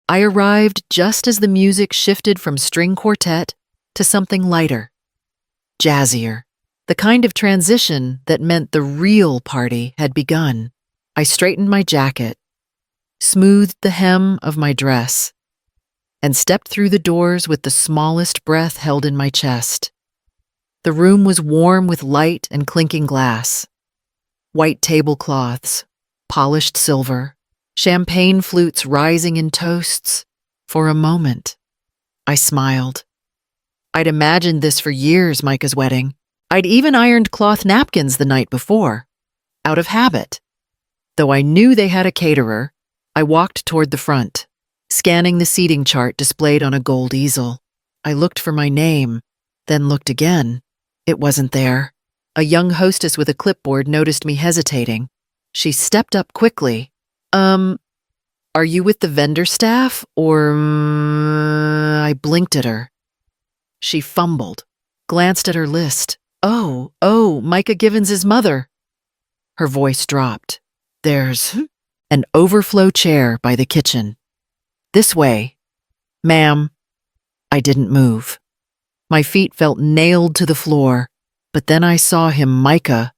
I arrived just as the music shifted from string quartet to something lighter, jazzier, the kind of transition that meant the real party had begun. I straightened my jacket, smoothed the hem of my dress, and stepped through the doors with the smallest breath held in my chest. The room was warm with light and clinking glass, white tablecloths, polished silver, champagne flutes rising in toasts. For a moment, I smiled. I'd imagined this for years, Micah's wedding. I'd even ironed cloth napkins the night before, out of habit. Though I knew they had a caterer, I walked toward the front, scanning the seating chart displayed on a gold easel. I looked for my name, then looked again. It wasn't there. A young hostess with a clipboard noticed me hesitating. She stepped up quickly. Are you with the vendor staff, or I blinked at her. She fumbled, glanced at her list. Oh, Micah Givens's mother. Her voice dropped. There's an overflow chair by the kitchen. This way. Ma'am. I didn't move. My feet felt nailed to the floor, but then I saw him, Micah,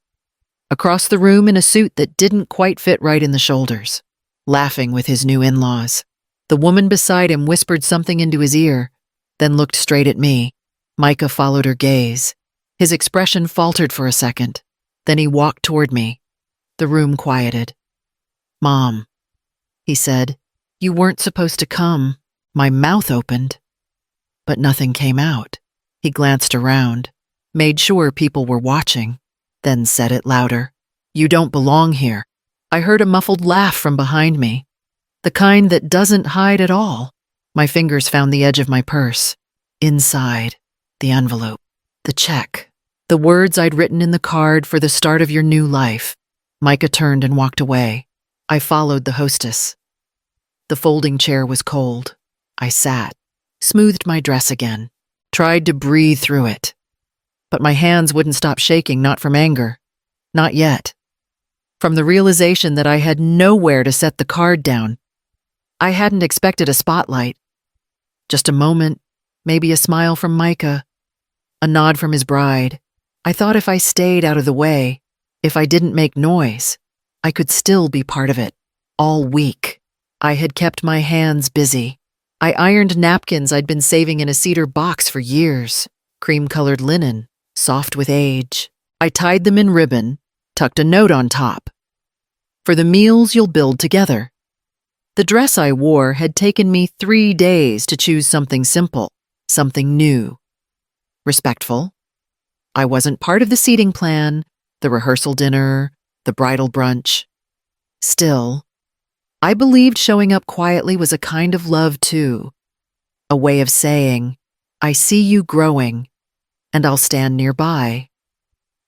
across the room in a suit that didn't quite fit right in the shoulders, laughing with his new in-laws. The woman beside him whispered something into his ear, then looked straight at me. Micah followed her gaze. His expression faltered for a second. Then he walked toward me. The room quieted. Mom, he said, you weren't supposed to come. My mouth opened, but nothing came out. He glanced around, made sure people were watching, then said it louder. You don't belong here. I heard a muffled laugh from behind me, the kind that doesn't hide at all. My fingers found the edge of my purse. Inside, the envelope, the check, the words I'd written in the card for the start of your new life. Micah turned and walked away. I followed the hostess. The folding chair was cold. I sat, smoothed my dress again, tried to breathe through it. But my hands wouldn't stop shaking, not from anger. Not yet. From the realization that I had nowhere to set the card down. I hadn't expected a spotlight. Just a moment, maybe a smile from Micah, a nod from his bride. I thought if I stayed out of the way, if I didn't make noise, I could still be part of it. All week, I had kept my hands busy. I ironed napkins I'd been saving in a cedar box for years, cream-colored linen, soft with age. I tied them in ribbon, tucked a note on top. For the meals you'll build together. The dress I wore had taken me 3 days to choose something simple, something new. Respectful. I wasn't part of the seating plan, the rehearsal dinner, the bridal brunch. Still, I believed showing up quietly was a kind of love too. A way of saying, I see you growing, and I'll stand nearby.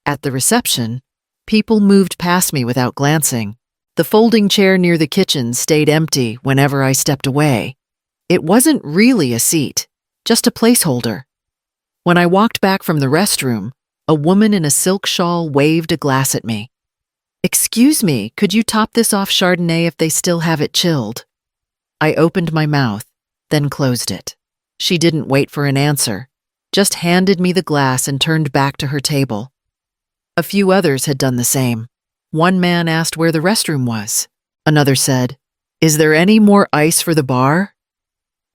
At the reception, people moved past me without glancing. The folding chair near the kitchen stayed empty whenever I stepped away. It wasn't really a seat, just a placeholder. When I walked back from the restroom, a woman in a silk shawl waved a glass at me. Excuse me, could you top this off Chardonnay if they still have it chilled? I opened my mouth, then closed it. She didn't wait for an answer, just handed me the glass and turned back to her table. A few others had done the same. One man asked where the restroom was. Another said, Is there any more ice for the bar?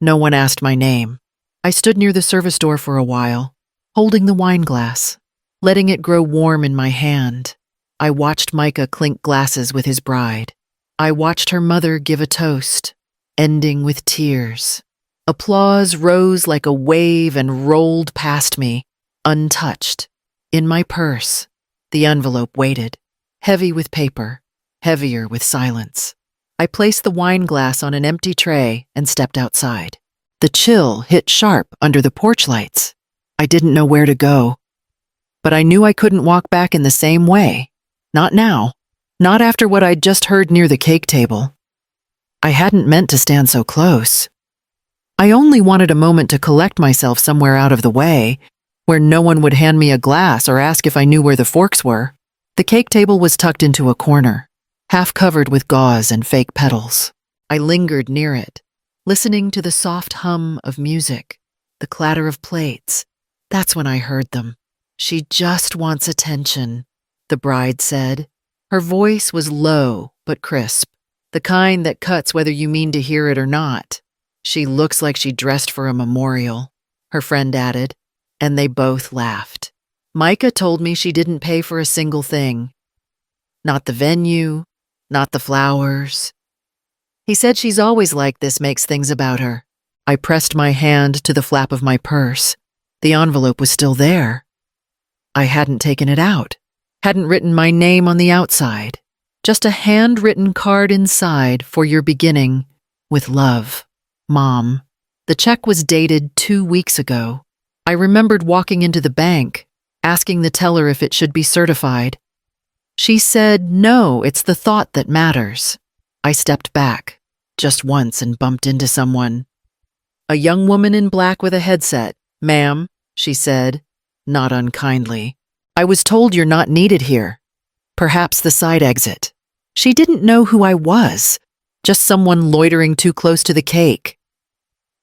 No one asked my name. I stood near the service door for a while, holding the wine glass, letting it grow warm in my hand. I watched Micah clink glasses with his bride. I watched her mother give a toast, ending with tears. Applause rose like a wave and rolled past me, untouched. In my purse, the envelope waited, heavy with paper, heavier with silence. I placed the wine glass on an empty tray and stepped outside. The chill hit sharp under the porch lights. I didn't know where to go, but I knew I couldn't walk back in the same way. Not now. Not after what I'd just heard near the cake table. I hadn't meant to stand so close. I only wanted a moment to collect myself somewhere out of the way, where no one would hand me a glass or ask if I knew where the forks were. The cake table was tucked into a corner, half covered with gauze and fake petals. I lingered near it, listening to the soft hum of music, the clatter of plates. That's when I heard them. "She just wants attention," the bride said. Her voice was low but crisp, the kind that cuts whether you mean to hear it or not. "She looks like she dressed for a memorial," her friend added, and they both laughed. Micah told me she didn't pay for a single thing. Not the venue, not the flowers. He said she's always like this makes things about her. I pressed my hand to the flap of my purse. The envelope was still there. I hadn't taken it out, hadn't written my name on the outside. Just a handwritten card inside for your beginning, with love, Mom. The check was dated 2 weeks ago. I remembered walking into the bank, asking the teller if it should be certified. She said, "No, it's the thought that matters." I stepped back, just once, and bumped into someone. A young woman in black with a headset. "Ma'am," she said, not unkindly, "I was told you're not needed here. Perhaps the side exit." She didn't know who I was, just someone loitering too close to the cake.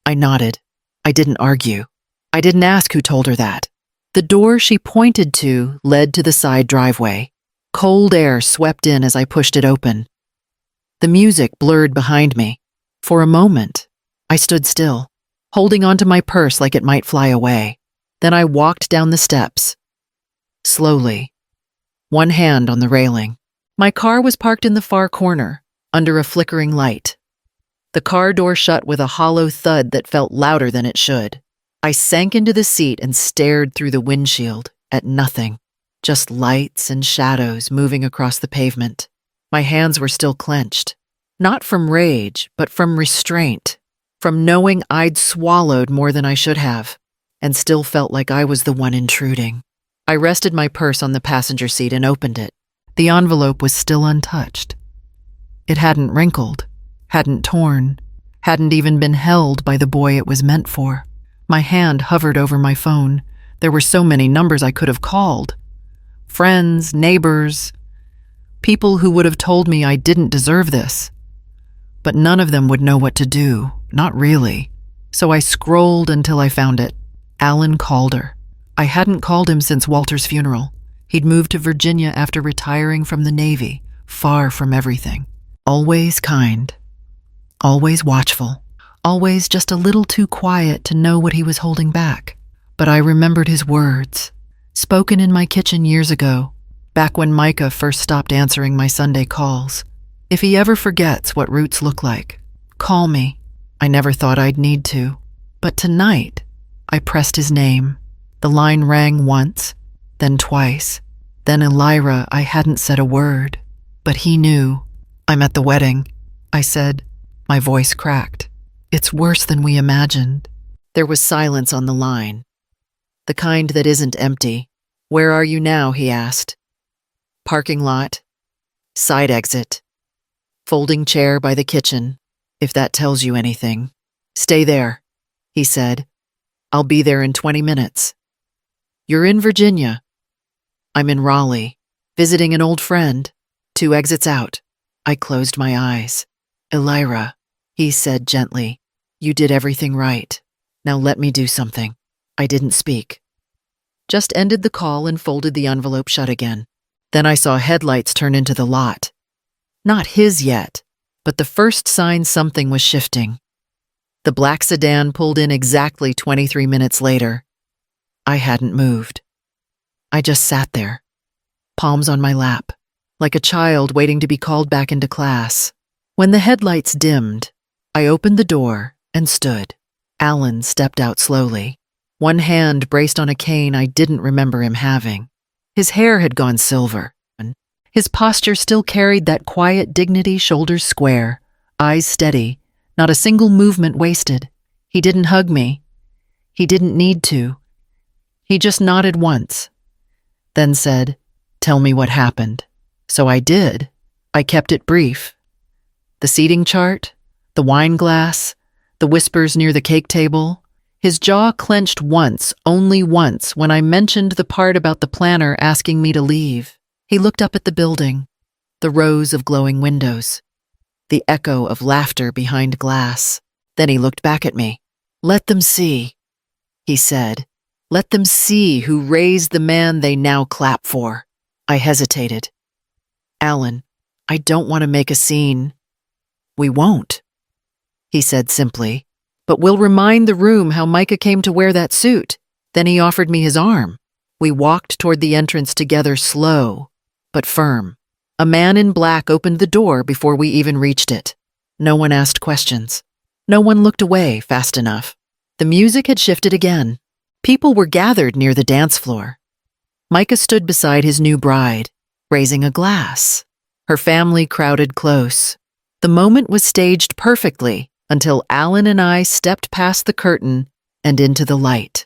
I nodded. I didn't argue. I didn't ask who told her that. The door she pointed to led to the side driveway. Cold air swept in as I pushed it open. The music blurred behind me. For a moment, I stood still, holding onto my purse like it might fly away. Then I walked down the steps. Slowly, one hand on the railing. My car was parked in the far corner, under a flickering light. The car door shut with a hollow thud that felt louder than it should. I sank into the seat and stared through the windshield at nothing, just lights and shadows moving across the pavement. My hands were still clenched, not from rage, but from restraint, from knowing I'd swallowed more than I should have, and still felt like I was the one intruding. I rested my purse on the passenger seat and opened it. The envelope was still untouched. It hadn't wrinkled, hadn't torn, hadn't even been held by the boy it was meant for. My hand hovered over my phone. There were so many numbers I could have called. Friends, neighbors, people who would have told me I didn't deserve this. But none of them would know what to do, not really. So I scrolled until I found it. Allan Calder. I hadn't called him since Walter's funeral. He'd moved to Virginia after retiring from the Navy, far from everything. Always kind, always watchful, always just a little too quiet to know what he was holding back. But I remembered his words, spoken in my kitchen years ago, back when Micah first stopped answering my Sunday calls. "If he ever forgets what roots look like, call me." I never thought I'd need to. But tonight, I pressed his name. The line rang once, then twice. Then Elira, I hadn't said a word. But he knew. "I'm at the wedding," I said. My voice cracked. "It's worse than we imagined." There was silence on the line. The kind that isn't empty. "Where are you now?" he asked. "Parking lot. Side exit. Folding chair by the kitchen, if that tells you anything." "Stay there," he said. "I'll be there in 20 minutes. "You're in Virginia." "I'm in Raleigh, visiting an old friend. 2 exits out." I closed my eyes. "Elira," he said gently, "you did everything right. Now let me do something." I didn't speak. Just ended the call and folded the envelope shut again. Then I saw headlights turn into the lot. Not his yet, but the first sign something was shifting. The black sedan pulled in exactly 23 minutes later. I hadn't moved. I just sat there, palms on my lap, like a child waiting to be called back into class. When the headlights dimmed, I opened the door and stood. Allan stepped out slowly. One hand braced on a cane I didn't remember him having. His hair had gone silver. His posture still carried that quiet dignity, shoulders square, eyes steady, not a single movement wasted. He didn't hug me. He didn't need to. He just nodded once, then said, "Tell me what happened." So I did. I kept it brief. The seating chart, the wine glass, the whispers near the cake table. His jaw clenched once, only once, when I mentioned the part about the planner asking me to leave. He looked up at the building, the rows of glowing windows, the echo of laughter behind glass. Then he looked back at me. "Let them see," he said. "Let them see who raised the man they now clap for." I hesitated. "Allan, I don't want to make a scene." "We won't," he said simply. "But we'll remind the room how Micah came to wear that suit." Then he offered me his arm. We walked toward the entrance together, slow but firm. A man in black opened the door before we even reached it. No one asked questions. No one looked away fast enough. The music had shifted again. People were gathered near the dance floor. Micah stood beside his new bride, raising a glass. Her family crowded close. The moment was staged perfectly until Allan and I stepped past the curtain and into the light.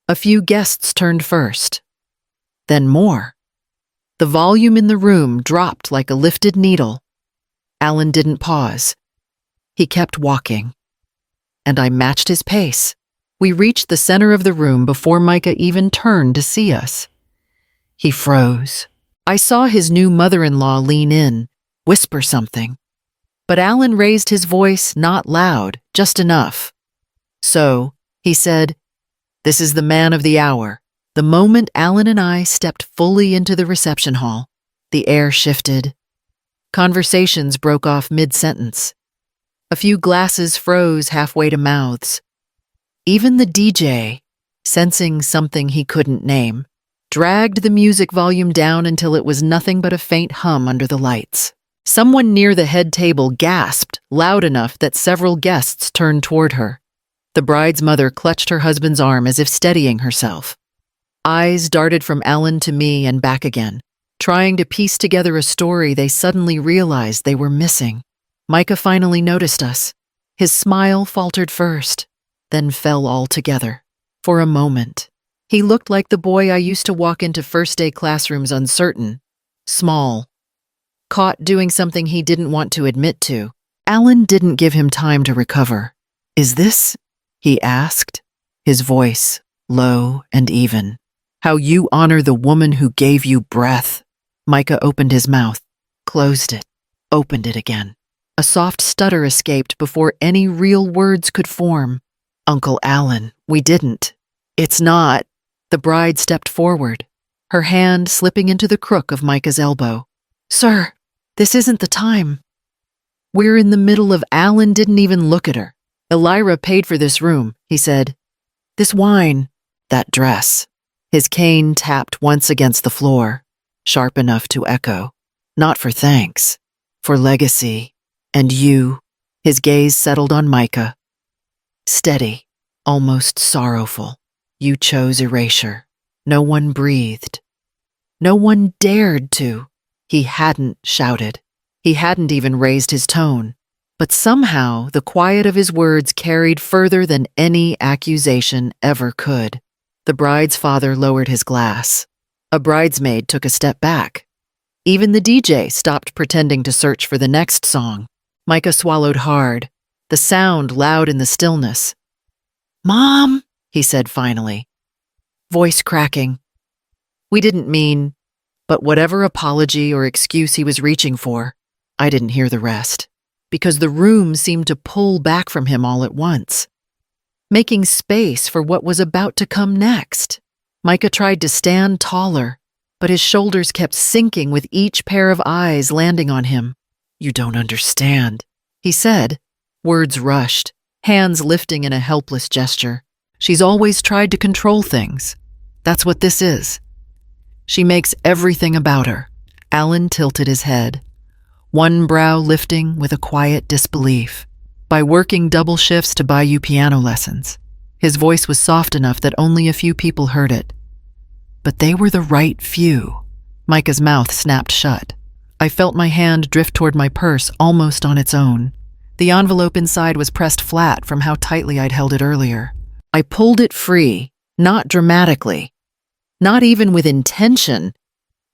A few guests turned first, then more. The volume in the room dropped like a lifted needle. Allan didn't pause. He kept walking, and I matched his pace. We reached the center of the room before Micah even turned to see us. He froze. I saw his new mother-in-law lean in, whisper something. But Allan raised his voice not loud, just enough. "So," he said, "this is the man of the hour." The moment Allan and I stepped fully into the reception hall, the air shifted. Conversations broke off mid-sentence. A few glasses froze halfway to mouths. Even the DJ, sensing something he couldn't name, dragged the music volume down until it was nothing but a faint hum under the lights. Someone near the head table gasped loud enough that several guests turned toward her. The bride's mother clutched her husband's arm as if steadying herself. Eyes darted from Allan to me and back again, trying to piece together a story they suddenly realized they were missing. Micah finally noticed us. His smile faltered first, then fell altogether. For a moment, he looked like the boy I used to walk into first-day classrooms uncertain, small, caught doing something he didn't want to admit to. Allan didn't give him time to recover. "Is this?" he asked, his voice low and even. "How you honor the woman who gave you breath." Micah opened his mouth, closed it, opened it again. A soft stutter escaped before any real words could form. "Uncle Allan, we didn't." "It's not." The bride stepped forward, her hand slipping into the crook of Micah's elbow. "Sir, this isn't the time." "We're in the middle of—" Allan didn't even look at her. "Elira paid for this room," he said. "This wine, that dress." His cane tapped once against the floor, sharp enough to echo. "Not for thanks, for legacy. And you." His gaze settled on Micah. Steady, almost sorrowful. "You chose erasure. No one breathed. No one dared to." He hadn't shouted. He hadn't even raised his tone. But somehow the quiet of his words carried further than any accusation ever could. The bride's father lowered his glass. A bridesmaid took a step back. Even the DJ stopped pretending to search for the next song. Micah swallowed hard, the sound loud in the stillness. "Mom," he said finally, voice cracking. We didn't mean, but whatever apology or excuse he was reaching for, I didn't hear the rest, because the room seemed to pull back from him all at once, making space for what was about to come next. Micah tried to stand taller, but his shoulders kept sinking with each pair of eyes landing on him. "You don't understand," he said. Words rushed, hands lifting in a helpless gesture. "She's always tried to control things. That's what this is. She makes everything about her." Allan tilted his head, one brow lifting with a quiet disbelief. "By working double shifts to buy you piano lessons." His voice was soft enough that only a few people heard it. But they were the right few. Micah's mouth snapped shut. I felt my hand drift toward my purse almost on its own. The envelope inside was pressed flat from how tightly I'd held it earlier. I pulled it free, not dramatically, not even with intention,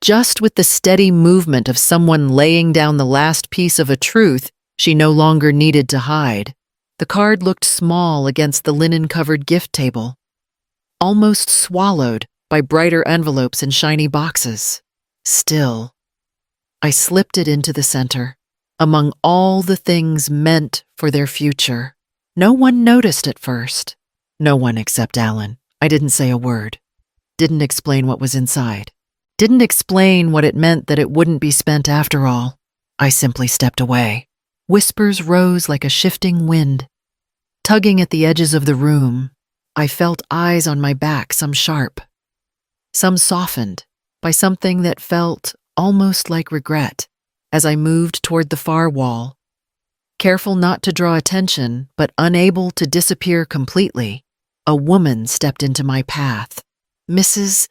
just with the steady movement of someone laying down the last piece of a truth she no longer needed to hide. The card looked small against the linen-covered gift table, almost swallowed by brighter envelopes and shiny boxes. Still, I slipped it into the center, among all the things meant for their future. No one noticed at first. No one except Allan. I didn't say a word. Didn't explain what was inside. Didn't explain what it meant that it wouldn't be spent after all. I simply stepped away. Whispers rose like a shifting wind. Tugging at the edges of the room, I felt eyes on my back, some sharp, some softened by something that felt almost like regret as I moved toward the far wall. Careful not to draw attention, but unable to disappear completely, a woman stepped into my path. Mrs.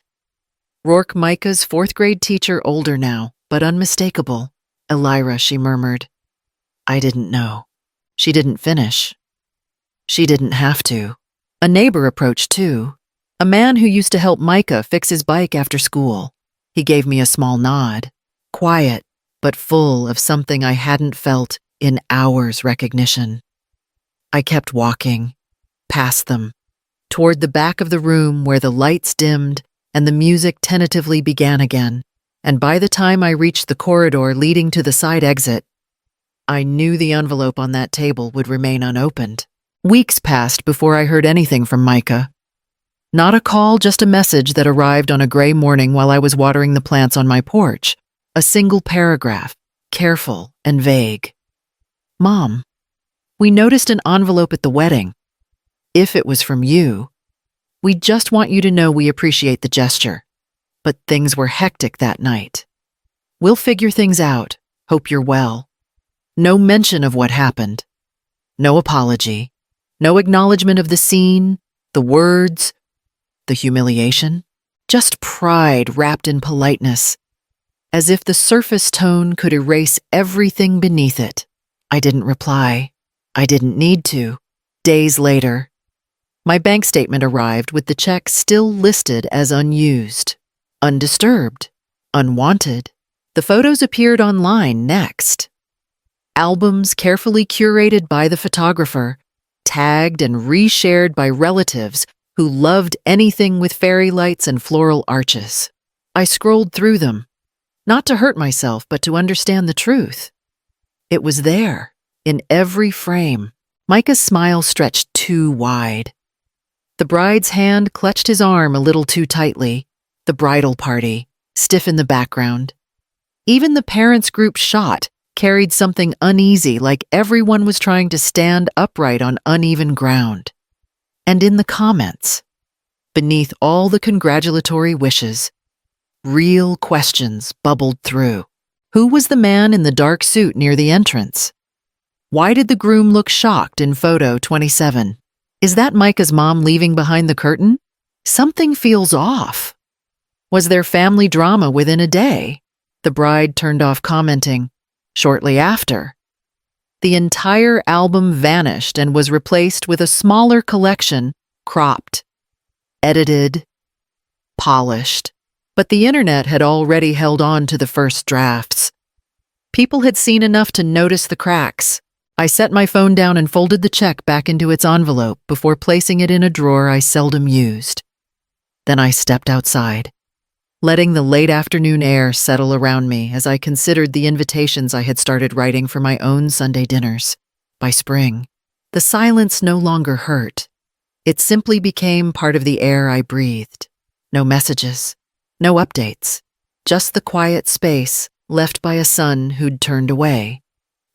Rourke, Micah's fourth-grade teacher, older now, but unmistakable. Elira, she murmured. I didn't know. She didn't finish. She didn't have to. A neighbor approached too. A man who used to help Micah fix his bike after school. He gave me a small nod. Quiet, but full of something I hadn't felt in hours recognition. I kept walking, past them, toward the back of the room where the lights dimmed and the music tentatively began again, and by the time I reached the corridor leading to the side exit, I knew the envelope on that table would remain unopened. Weeks passed before I heard anything from Micah. Not a call, just a message that arrived on a gray morning while I was watering the plants on my porch. A single paragraph, careful and vague. Mom, we noticed an envelope at the wedding. If it was from you, we just want you to know we appreciate the gesture. But things were hectic that night. We'll figure things out. Hope you're well. No mention of what happened. No apology. No acknowledgement of the scene, the words, the humiliation. Just pride wrapped in politeness. As if the surface tone could erase everything beneath it. I didn't reply. I didn't need to. Days later, my bank statement arrived with the check still listed as unused, undisturbed, unwanted. The photos appeared online next. Albums carefully curated by the photographer, tagged and reshared by relatives who loved anything with fairy lights and floral arches. I scrolled through them, not to hurt myself, but to understand the truth. It was there, in every frame. Micah's smile stretched too wide. The bride's hand clutched his arm a little too tightly. The bridal party, stiff in the background. Even the parents' group shot carried something uneasy, like everyone was trying to stand upright on uneven ground. And in the comments, beneath all the congratulatory wishes, real questions bubbled through. Who was the man in the dark suit near the entrance? Why did the groom look shocked in photo 27? Is that Micah's mom leaving behind the curtain? Something feels off. Was there family drama within a day? The bride turned off commenting. Shortly after, the entire album vanished and was replaced with a smaller collection, cropped, edited, polished. But the internet had already held on to the first drafts. People had seen enough to notice the cracks. I set my phone down and folded the check back into its envelope before placing it in a drawer I seldom used. Then I stepped outside, letting the late afternoon air settle around me as I considered the invitations I had started writing for my own Sunday dinners. By spring, the silence no longer hurt. It simply became part of the air I breathed. No messages. No updates, just the quiet space left by a son who'd turned away.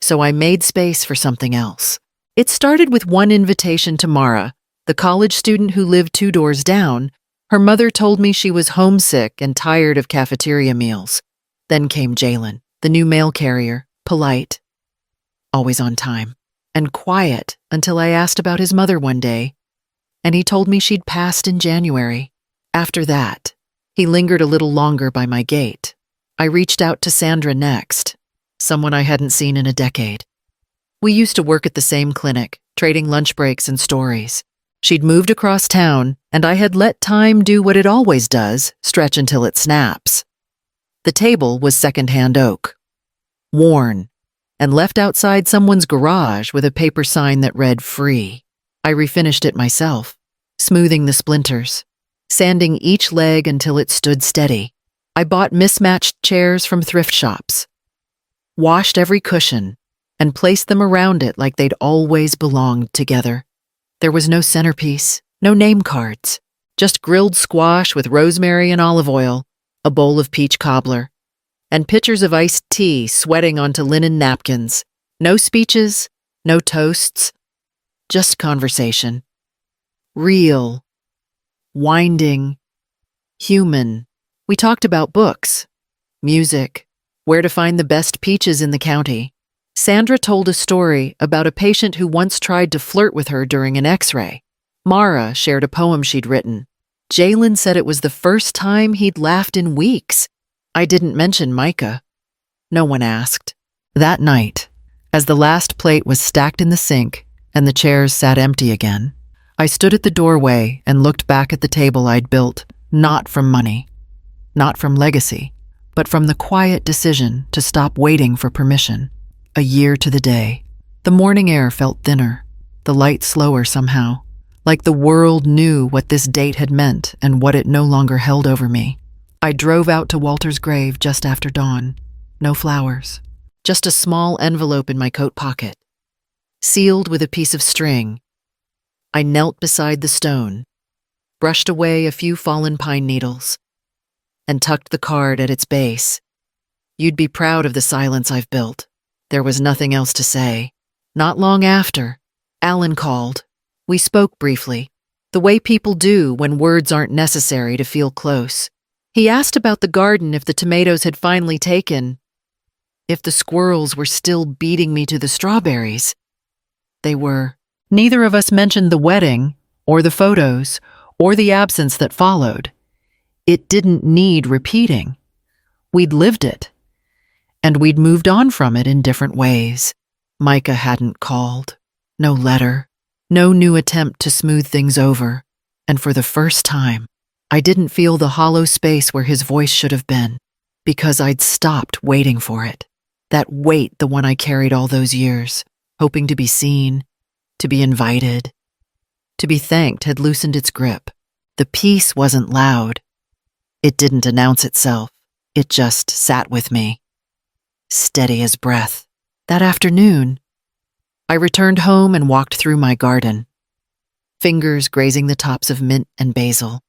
So I made space for something else. It started with one invitation to Mara, the college student who lived 2 doors down. Her mother told me she was homesick and tired of cafeteria meals. Then came Jalen, the new mail carrier, polite, always on time, and quiet until I asked about his mother one day, and he told me she'd passed in January. After that, he lingered a little longer by my gate. I reached out to Sandra next, someone I hadn't seen in a decade. We used to work at the same clinic, trading lunch breaks and stories. She'd moved across town, and I had let time do what it always does, stretch until it snaps. The table was secondhand oak, worn, and left outside someone's garage with a paper sign that read free. I refinished it myself, smoothing the splinters, sanding each leg until it stood steady. I bought mismatched chairs from thrift shops, washed every cushion, and placed them around it like they'd always belonged together. There was no centerpiece, no name cards, just grilled squash with rosemary and olive oil, a bowl of peach cobbler, and pitchers of iced tea sweating onto linen napkins. No speeches, no toasts, just conversation. Real, winding, human. We talked about books, music, where to find the best peaches in the county. Sandra told a story about a patient who once tried to flirt with her during an x-ray. Mara shared a poem she'd written. Jalen said it was the first time he'd laughed in weeks. I didn't mention Micah. No one asked. That night, as the last plate was stacked in the sink and the chairs sat empty again, I stood at the doorway and looked back at the table I'd built, not from money, not from legacy, but from the quiet decision to stop waiting for permission. A year to the day. The morning air felt thinner, the light slower somehow, like the world knew what this date had meant and what it no longer held over me. I drove out to Walter's grave just after dawn. No flowers, just a small envelope in my coat pocket, sealed with a piece of string. I knelt beside the stone, brushed away a few fallen pine needles, and tucked the card at its base. You'd be proud of the silence I've built. There was nothing else to say. Not long after, Allan called. We spoke briefly, the way people do when words aren't necessary to feel close. He asked about the garden, if the tomatoes had finally taken, if the squirrels were still beating me to the strawberries. They were. Neither of us mentioned the wedding, or the photos, or the absence that followed. It didn't need repeating. We'd lived it, and we'd moved on from it in different ways. Micah hadn't called. No letter. No new attempt to smooth things over. And for the first time, I didn't feel the hollow space where his voice should have been, because I'd stopped waiting for it. That weight, the one I carried all those years, hoping to be seen, to be invited, to be thanked, had loosened its grip. The peace wasn't loud. It didn't announce itself. It just sat with me, steady as breath. That afternoon, I returned home and walked through my garden, fingers grazing the tops of mint and basil.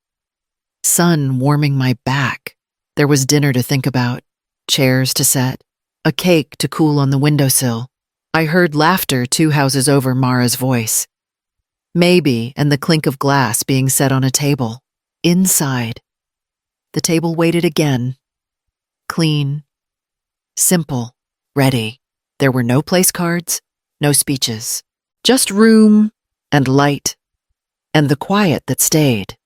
Sun warming my back. There was dinner to think about, chairs to set, a cake to cool on the windowsill. I heard laughter 2 houses over, Mara's voice. Maybe, and the clink of glass being set on a table. Inside. The table waited again. Clean. Simple. Ready. There were no place cards, no speeches. Just room and light and the quiet that stayed.